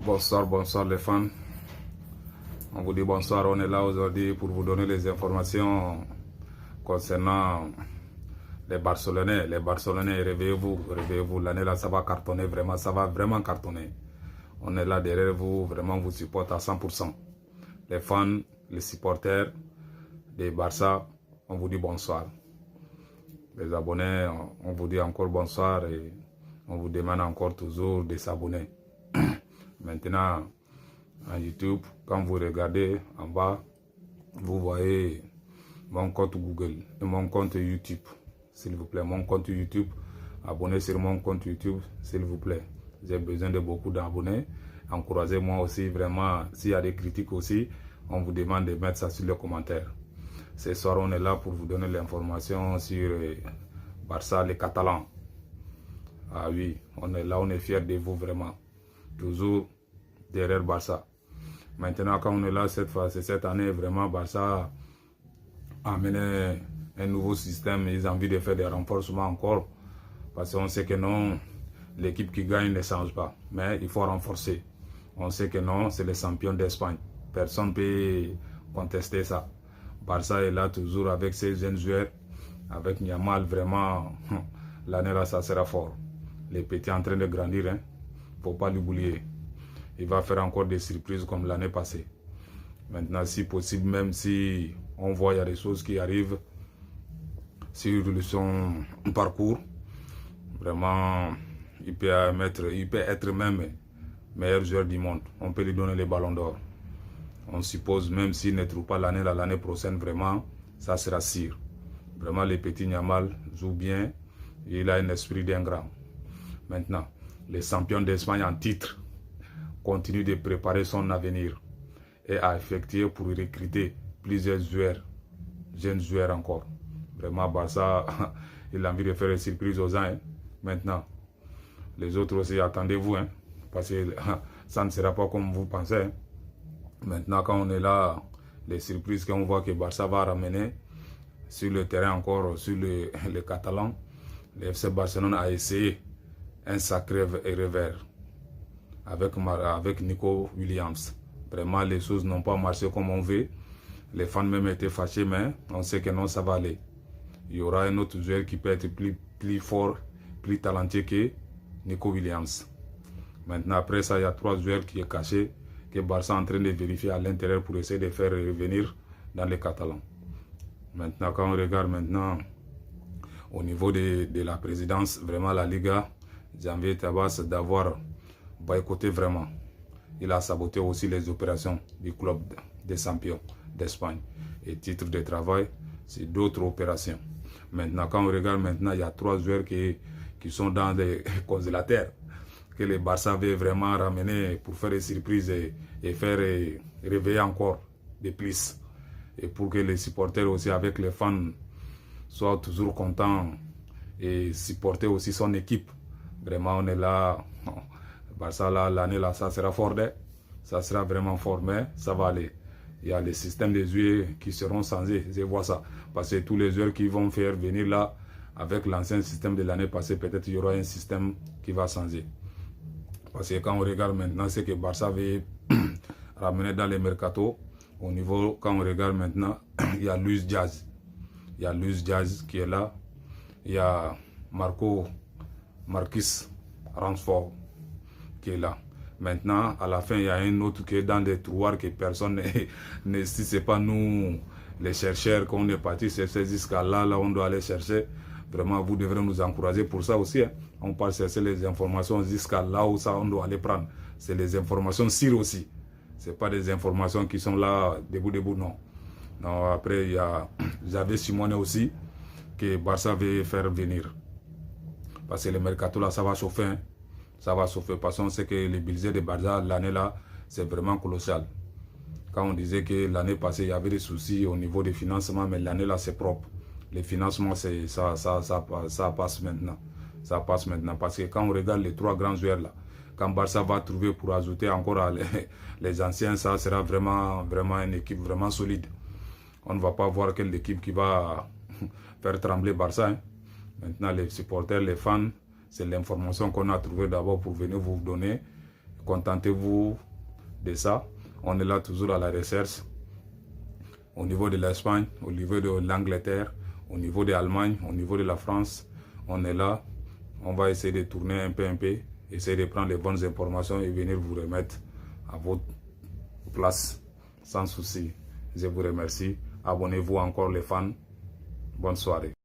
Bonsoir, bonsoir les fans. On vous dit bonsoir, on est là aujourd'hui pour vous donner les informations concernant les Barcelonais. Les Barcelonais, réveillez-vous, réveillez-vous. L'année là, ça va cartonner vraiment, ça va vraiment cartonner. On est là derrière vous, vraiment vous supporte à 100%. Les fans, les supporters des Barça, on vous dit bonsoir. Les abonnés, on vous dit encore bonsoir et on vous demande encore toujours de s'abonner. Maintenant, en YouTube, quand vous regardez en bas, vous voyez mon compte Google et mon compte YouTube, s'il vous plaît. Mon compte YouTube, abonnez sur mon compte YouTube, s'il vous plaît. J'ai besoin de beaucoup d'abonnés. Encouragez-moi aussi, vraiment. S'il y a des critiques aussi, on vous demande de mettre ça sur les commentaires. Ce soir, on est là pour vous donner l'information sur Barça, les Catalans. Ah oui, on est là, on est fiers de vous vraiment. Toujours derrière Barça. Maintenant, quand on est là cette année, vraiment, Barça a amené un nouveau système. Ils ont envie de faire des renforcements encore. Parce qu'on sait que non, l'équipe qui gagne ne change pas. Mais il faut renforcer. On sait que non, c'est les champions d'Espagne. Personne ne peut contester ça. Barça est là toujours avec ses jeunes joueurs. Avec Yamal, vraiment, l'année là, ça sera fort. Les petits en train de grandir, hein. Faut pas l'oublier. Il va faire encore des surprises comme l'année passée. Maintenant, si possible, même si on voit qu'il y a des choses qui arrivent sur son parcours, vraiment, il peut être même meilleur joueur du monde. On peut lui donner les ballons d'or. On suppose, même s'il ne trouve pas l'année prochaine, vraiment, ça sera sûr. Vraiment, le petit Yamal joue bien. Il a un esprit d'un grand. Maintenant, les champions d'Espagne en titre continue de préparer son avenir et à effectuer pour recruter plusieurs joueurs, jeunes joueurs encore. Vraiment, Barça, il a envie de faire une surprise aux gens. Hein. Maintenant, les autres aussi, attendez-vous, hein, parce que ça ne sera pas comme vous pensez. Hein. Maintenant, quand on est là, les surprises qu'on voit que Barça va ramener sur le terrain encore, sur les Catalans, le FC Barcelone a essayé un sacré revers avec Nico Williams. Vraiment, les choses n'ont pas marché comme on veut. Les fans même étaient fâchés, mais on sait que non, ça va aller. Il y aura un autre joueur qui peut être plus fort, plus talentueux que Nico Williams. Maintenant, après ça, il y a 3 joueurs qui sont cachés, que Barça est en train de vérifier à l'intérieur pour essayer de faire revenir dans les Catalans. Maintenant, quand on regarde maintenant au niveau de la présidence, vraiment la Liga, Javier Tebas d'avoir boycotté vraiment. Il a saboté aussi les opérations du club des champions d'Espagne. Et titre de travail, c'est d'autres opérations. Maintenant, quand on regarde maintenant, il y a 3 joueurs qui sont dans des congélateurs que le Barça veut vraiment ramener pour faire des surprises et faire réveiller encore de plus. Et pour que les supporters aussi avec les fans soient toujours contents et supporter aussi son équipe. Vraiment, on est là. Barça, l'année là, ça sera fort. Ça sera vraiment fort, mais ça va aller. Il y a les systèmes de joueurs qui seront changés. Je vois ça. Parce que tous les joueurs qui vont faire venir là, avec l'ancien système de l'année passée, peut-être il y aura un système qui va changer. Parce que quand on regarde maintenant ce que Barça veut ramener dans les mercato, au niveau, quand on regarde maintenant, il y a Luis Diaz. Il y a Luis Diaz qui est là. Il y a Marquis Rashford qui est là. Maintenant, à la fin, il y a un autre qui est dans des tiroirs que personne ne si ce n'est pas nous, les chercheurs, qu'on est parti chercher jusqu'à là, on doit aller chercher. Vraiment, vous devrez nous encourager pour ça aussi. Hein. On peut chercher les informations jusqu'à là où ça, on doit aller prendre. C'est les informations sûres aussi. Ce n'est pas des informations qui sont là, debout, non. Non, après, il y a Javier Simone aussi, que Barça veut faire venir. Parce que le mercato là, ça va chauffer. Hein. Ça va chauffer. Parce qu'on sait que le budget de Barça, l'année là, c'est vraiment colossal. Quand on disait que l'année passée, il y avait des soucis au niveau des financements, mais l'année là, c'est propre. Les financements, ça passe maintenant. Ça passe maintenant. Parce que quand on regarde les 3 grands joueurs là, quand Barça va trouver pour ajouter encore les anciens, ça sera vraiment une équipe vraiment solide. On ne va pas voir quelle équipe qui va faire trembler Barça. Hein. Maintenant, les supporters, les fans, c'est l'information qu'on a trouvée d'abord pour venir vous donner. Contentez-vous de ça. On est là toujours à la recherche. Au niveau de l'Espagne, au niveau de l'Angleterre, au niveau de l'Allemagne, au niveau de la France, on est là. On va essayer de tourner un peu, essayer de prendre les bonnes informations et venir vous remettre à votre place sans souci. Je vous remercie. Abonnez-vous encore les fans. Bonne soirée.